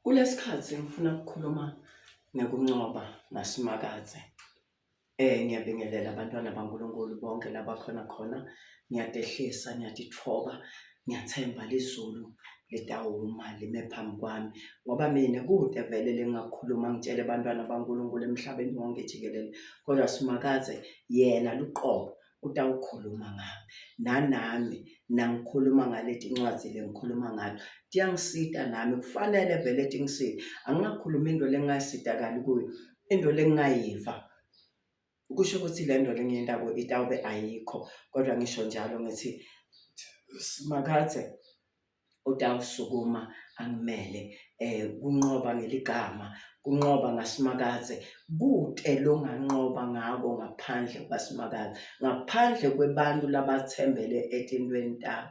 Kulesikhathi ngifuna ukukhuluma ngokuncoba nasimakaze. Ngiyabingelela abantwana baNkulunkulu bonke la bakhona khona. Ngiyadehlisa, ngiyalithoba, ngiyathemba lizulu litawuma lime phambi kwami ngoba mina kude vele lengakhuluma ngitshele abantwana baNkulunkulu emhlabeni wonke jikelele, kodwa simakaze yena luqobo utawukhuluma ngami. Nanami nangikhuluma ngaleti ncwadi le ngikhuluma ngayo kuyangisita nami, kufanele vele ethi ngisile. Anginakhuluma into lengasidakali kuyo, into lengayiva. Kusho ukuthi le nto le ngiyendako itawube ayikho, kodwa ngisho njalo ngithi simakaze utawusukuma angimele. Kunqoba ngeligama, kunqoba ngasimakaze. Kute longanqoba ngako ngaphandle kwasimakaze, ngaphandle kwebantu labathembele etintweni tabo.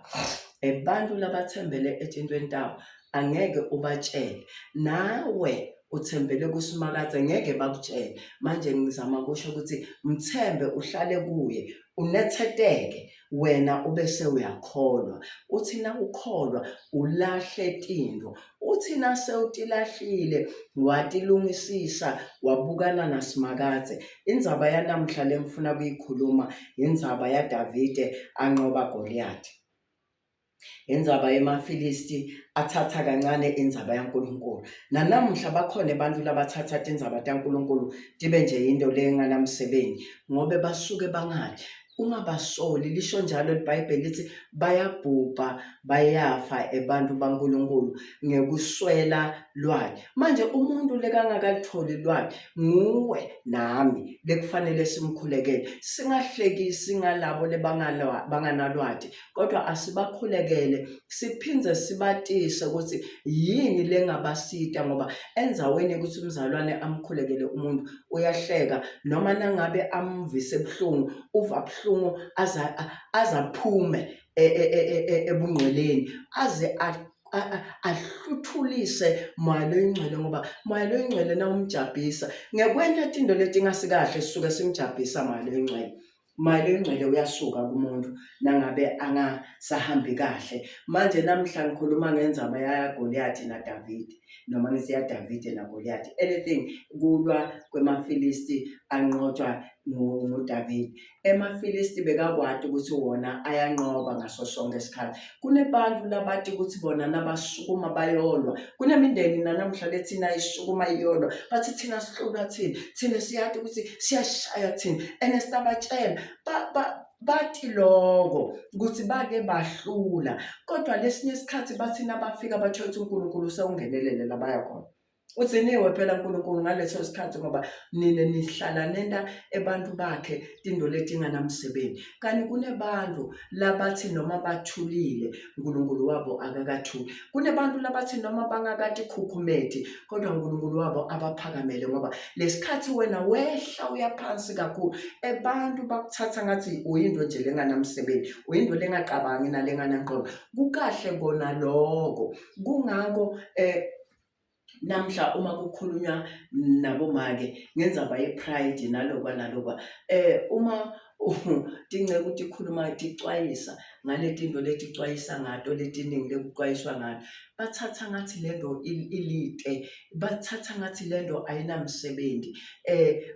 Abantu labathembele etintweni tabo angeke ubatshele, nawe uthembele kusimakaze ngeke bakutshele. Manje ngizama kusho ukuthi mthembe, uhlale kuye, unetheteke, wena ubese uyakholwa. Uthi na ukholwa ulahle tinto, uthi nase utilahlile watilungisisa wabukana nasimakaze. Indzaba yanamhla lengifuna kuyikhuluma indzaba yaDavide anqoba Goliath. Indzaba yemafilisti athatha kancane indzaba yaNkulunkulu. Nanamhla bakhona abantu labathatha tindzaba taNkulunkulu tibe nje into lenganamsebenzi ngobe basuke bangali. Ungabasoli, lisho njalo iBhayibheli lithi bayabhubha bayafa abantu baNkulunkulu ngekuswela lwati. Manje umuntu lekangakalutholi lwati nguwe nami bekufanele simkhulekele, singahlekisi ngalabo banganalwati, kodwa asibakhulekele, siphindze sibatise ukuthi yini lengabasita, ngoba endzaweni ukuthi umzalwane amkhulekele umuntu uyahleka, noma nangabe amvise ebuhlungu uva buhlungu azaphume ebungqweleni, aze ahluthulise moya loyingcwele, ngoba moya loyingcwele nawumjabhisa ngekwenta tinto letingasikahle sisuke simjabhisa moya loyingcwele. Moya loyingcwele uyasuka kumuntu nangabe angasahambi kahle. Manje namhla ngikhuluma ngendzaba yaGoliath naDavide, noma ngithi yaDavide naGoliath. Anything kulwa kwemafilisti anqotshwa nguDavide. Emafilisti bekakwati ukuthi wona ayanqoba ngaso sonke isikhathi. Kunebantu labathi ukuthi bona nabasukuma bayolwa. Kunemindeni nanamhla lethina isukuma iyolwa, bathi thina sihlulwa thina, thina siyathi ukuthi siyashaya thina, and sitabatshela bathi loko ukuthi bake bahlula, kodwa lesinye isikhathi bathi nabafika bathola ukuthi uNkulunkulu sewungenelele la baya khona. Uthiniwe phela uNkulunkulu ngaleso sikhathi ngoba nina nihlala nenda ebantu bakhe tinto letinganamsebenzi. Kanti kunebantu labathi noma bathulile uNkulunkulu wabo akakathuli. Kunebantu labathi noma bangakatikhukhumeti kodwa uNkulunkulu wabo abaphakamele, ngoba lesikhathi wena wehla uyaphansi kakhulu, abantu bakuthatha ngathi uyinto nje lenganamsebenzi, uyinto lengacabangi nalengananqondo. Kukahle kona lokho. Kungako namhla uma kukhulunywa nabomake ngendzaba ye-pride nalokwa uma tingceke ukuthi ikhuluma ticwayisa ngaletinto leticwayisa ngato letiningi lekucwayiswa ngato, bathatha ngathi lento ilite, bathatha ngathi lento ayinamsebenzi.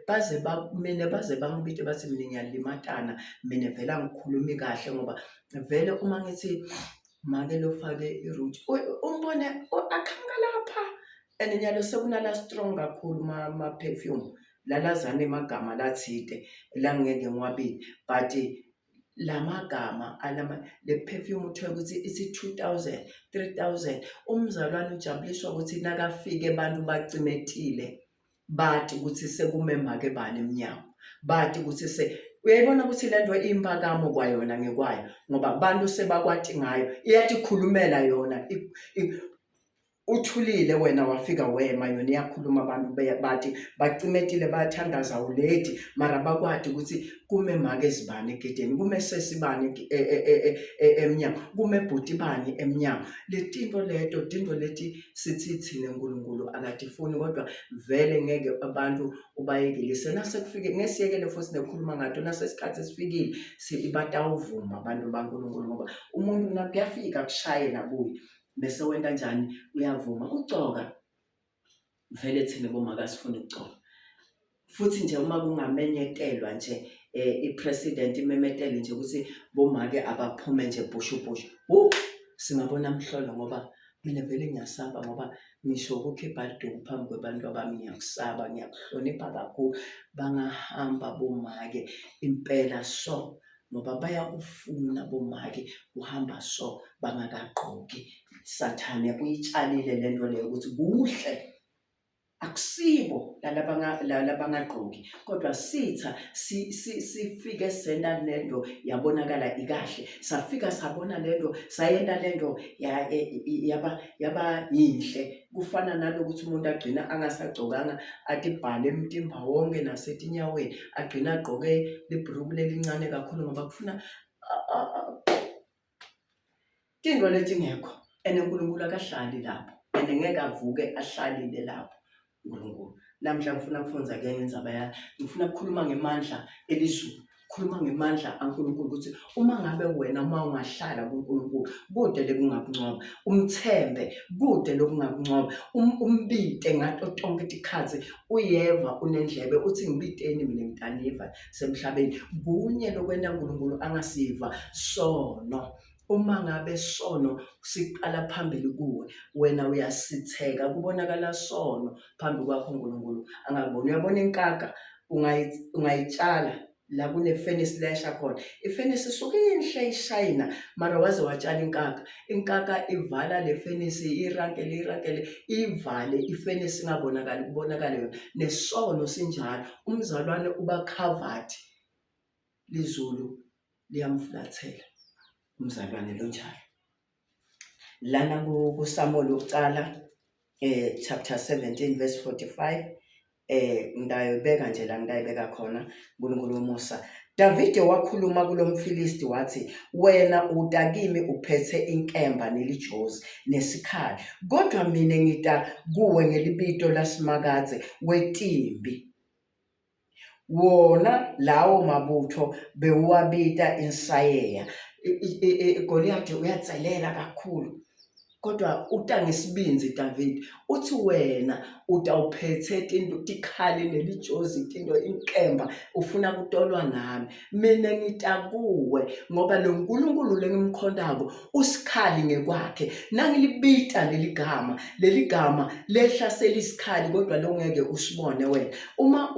Baze bangibite bathi mina ngiyalimatana, mina vele angikhulumi kahle, ngoba vele uma ngithi make lofake iruthi umbone akhanga lapha, and nyalo sekunala strong kakhulu ma-perfume lalazana emagama lathide langeke ngiwabile, but lamagama le perfume uthola ukuthi ithi 2,000 3,000. Umzalwane ujabuliswa ukuthi nakafike abantu bacimetile, bathi ukuthi sekume make bani emnyango, bathi ukuthi uyayibona ukuthi lento impakamo kwayona ngekwayo, ngoba abantu sebakwati ngayo, iyatikhulumela yona. Uthulile wena wafika wema, yona iyakhuluma, abantu bathi bacimetile bayathandaza ulethi, mara bakwati ukuthi kume make ezibani egedeni, kume sesibani emnyango, kume bhuti bani emnyango. Tinto leti sithi thina uNkulunkulu akatifuni, kodwa vele ngeke abantu ubayekilise. Nasekufike ngesiyekele futhi nekhuluma ngato, nasesikhathi esifikile batawuvuma abantu baNkulunkulu, ngoba umuntu nakuyafika kushaye nakuye bese wenta njani, uyavuma. Ugcoka vele thina bomake asifuni ukucola. Futhi nje uma kungamemyetelwa nje ipresident imemetele nje ukuthi bomake abaphume nje bhushubhushu, singabona mhlolo, ngoba mina vele ngiyasaba, ngoba ngisho ukukhipha iduku phambi kwabantu abami ngiyakusaba, ngiyakuhlonipha kakhulu. Bangahamba bomake impela so, ngoba bayakufuna bomake kuhamba so bangakagqoki. Sathane uyitshalile lento leyo ukuthi kuhle akusibo labangagqoki, kodwa sitha sifike senda lento yabonakala ikahle, safika sabona lento sayenda lento yaba yinhle. Kufana nalokuthi umuntu agcina angasagcokanga athi bhale emtimba wonke nasetinyaweni, agcina agqoke libhruku lelincane kakhulu ngoba kufuna into letingekho. And uNkulunkulu akahlali lapho, and ngeke avuke ahlalile lapho uNkulunkulu. Namhla ngifuna kufunza ke ngendzaba ngifuna ukukhuluma ngemandla elizulu, khuluma ngemandla kaNkulunkulu ukuthi uma ngabe wena uma ungahlala kuNkulunkulu kude lekungakuncoba, umthembe kude lokungakuncoba, umbite ngato tonke tikhathi. Uyeva unendlebe uthi ngibiteni mina ngitaniva semhlabeni. Kunye lokwenda uNkulunkulu angasiva sono. Uma ngabe sono siqala phambili kuwe, wena uyasitheka, kubonakala sono phambi kwakho uNkulunkulu angakuboni. Uyabona inkaka ungayitshala la kunefenisi layasha khona, ifenisi isuke inhle ishayina, mara waze watshala inkaka ivala le fenisi, irankele ivale ifenisi ingabonakali, kubonakala yona. Nesono sinjalo, umzalwane uba covered, lizulu liyamfulathela umzalwane lonjalo. Lana kuSamuel wokuqala chapter 17 verse 45, ngidayibeka nje la ngidayibeka khona. uNkulunkulu womusa, Davide wakhuluma kulomfilisti wathi, wena uta kimi uphethe inkemba nelijozi nesikhali, kodwa mina ngita kuwe ngelibito lasimakadze wetimbi. Wona lawo mabutho bewuwabita insayeya. Goliath uyatselela kakhulu, kodwa uta ngesibinzi David uthi wena utawuphethe tikhali nelijozi inkemba, ufuna kutolwa nami. Mina ngita kuwe ngoba lo Nkulunkulu lengimkhondako usikhali ngekwakhe, nangilibita leli gama lehlasela isikhali, kodwa longeke usibone wena. Uma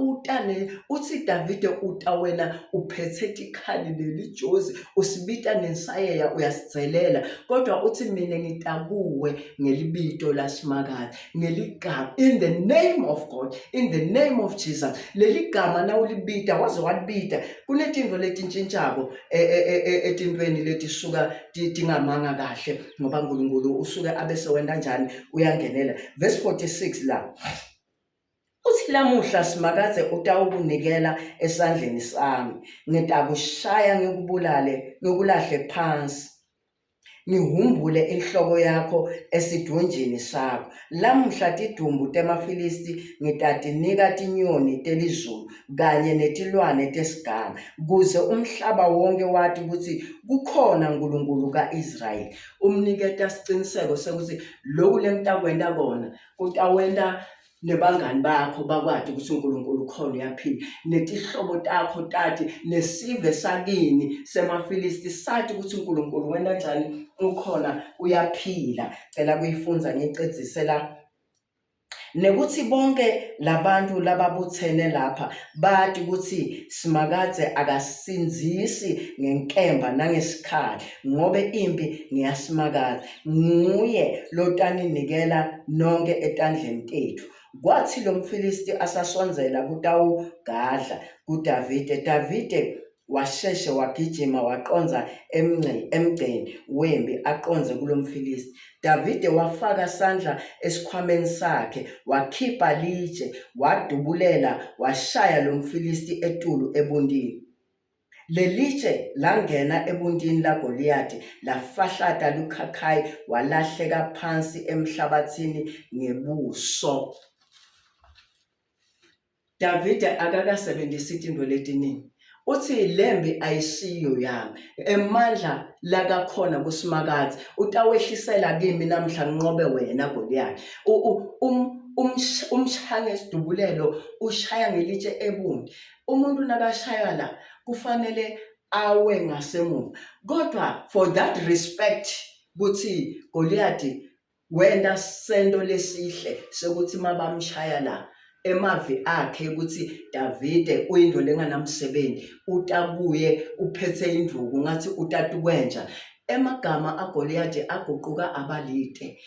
uthi Davide uta wena uphethe tikhali nelijozi, usibita nensayeya, uyasizelela, kodwa uthi mina ngita kuwe ngelibito lasimakade, ngeligama, in the name of God, in the name of Jesus. Leli gama nawulibita waze walibita, kunetinto letintshintshako etintweni letisuka tingamanga kahle, ngoba uNkulunkulu usuke abese wenda njani, uyangenela. Verse 46 la uthi, lamuhla simakadze utawukunikela esandleni sami, ngitakushaya ngikubulale, ngikulahle phansi, ngihumbule inhloko yakho esidunjini sakho. Lamhla tidumbu temafilisti ngitatinika tinyoni telizulu kanye netilwane tesiganga, kuze umhlaba wonke wati ukuthi kukhona uNkulunkulu ka-Israyeli. Umniketa siciniseko sekuthi lokhu lengitakwenda kona kutawenda nebangani bakho bakwati ukuthi uNkulunkulu khona uyaphila, netihlobo takho tati, nesive sakini semafilisti sathi ukuthi uNkulunkulu wenda njani, ukhona uyaphila. Cela kuyifunza ngicedzise la. Nekuthi bonke labantu lababuthene lapha bathi ukuthi simakadze akasinzisi ngenkemba nangesikhali, ngobe impi ngiyasimakadze, nguye lotaninikela nonke etandleni tethu. Kwathi lo mfilisti asasonzela kutawugadla kuDavide, Davide washeshe wagijima waqonza emgceni wempi aqonze kulo mfilisti. Davide wafaka sandla esikhwameni sakhe, wakhipha litshe, wadubulela, washaya lo mfilisti etulu ebundini. Lelitshe langena ebundini laGoliathi, lafahlata lukhakhayi, walahleka phansi emhlabathini ngebuso. Davide akakasebenzisi into letiningi, uthi lembi ayisiyo yami, emandla lakakhona kusimakadze utawehlisela kimi namhla nqobe wena Goliathi. umshaya ngesidubulelo ushaya ngelitshe ebundi. Umuntu nakashaya la kufanele awe ngasemuva, kodwa for that respect kuthi Goliath wena sento lesihle sekuthi mabamshaya la emavi akhe ukuthi Davide uyindlela enganamsebenzi, utabuye uphethe induku ngathi utatukwenja. Emagama aGoliath aguquka abalite,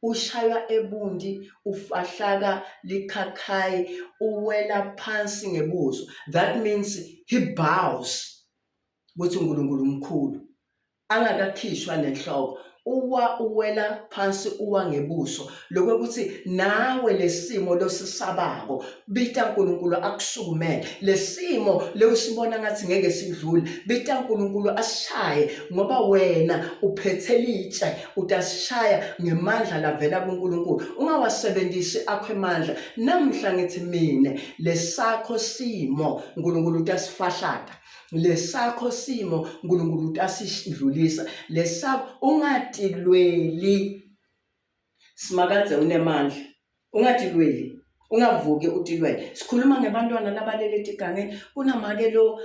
ushaywa ebundi, ufahlaka likhakhayi, uwela phansi ngebuso. That means he bows kuthi uNkulunkulu mkhulu, angakakhishwa nenhloko, uwela phansi, uwa ngebuso. Lokho ukuthi nawe lesimo losisabako bita uNkulunkulu akusukumele, lesimo leusibona ngathi ngeke sidlule, bita uNkulunkulu asishaye, ngoba wena uphethe litshe, utasishaya ngemandla lavela kuNkulunkulu. Ungawasebenzisi akho emandla. Namhla ngithi mina lesakho simo uNkulunkulu utasifahlata, lesakho simo uNkulunkulu utasidlulisa, lesakho ungatilweli. Simakadze unemandla, ungatilweli, ungavuki utilwele. Sikhuluma ngebantwana labalele etigangeni, kunamake lo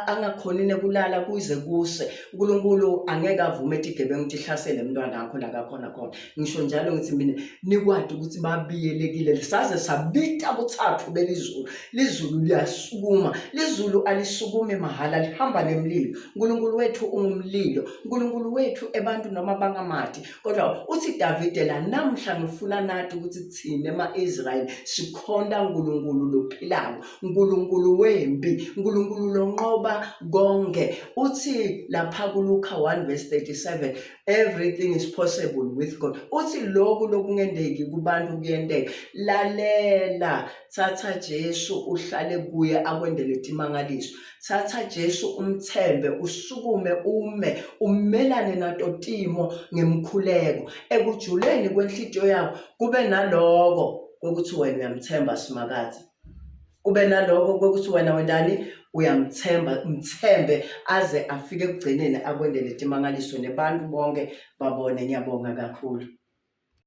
angakhoni nekulala kuze kuse. uNkulunkulu angeke avume etigebengu ukuthi ihlasele umntwana wakho la kakhona khona. Ngisho njalo ngithi mina nikwadi ukuthi babiyelekile, saze sabita buthathu belizulu. Lizulu liyasukuma, lizulu alisukumi mahhala, lihamba nemlilo. uNkulunkulu wethu ungumlilo, uNkulunkulu wethu ebantu noma bangamati. Kodwa uthi Davide la, namhla ngifuna nathi ukuthi thina ema-Israyeli sikhonda uNkulunkulu lophilayo, uNkulunkulu wempi, uNkulunkulu lonqoba konke. Uthi lapha kuLuka 1:37, everything is possible with God. Uthi lokhu lokungendeki kubantu kuyenteka. Lalela, thatha Jesu uhlale kuye akwendele imangaliso. Thatha Jesu umthembe, usukume umelane natotimo ngemkhuleko. Ekujuleni kwenhlitiyo yakho kube naloko ukuthi wena uyamthemba Simakadze, kube naloko ukuthi wena wendani uyamthemba, mthembe aze afike ekugcineni akwendele imangaliso nebantu bonke babone. Ngiyabonga kakhulu.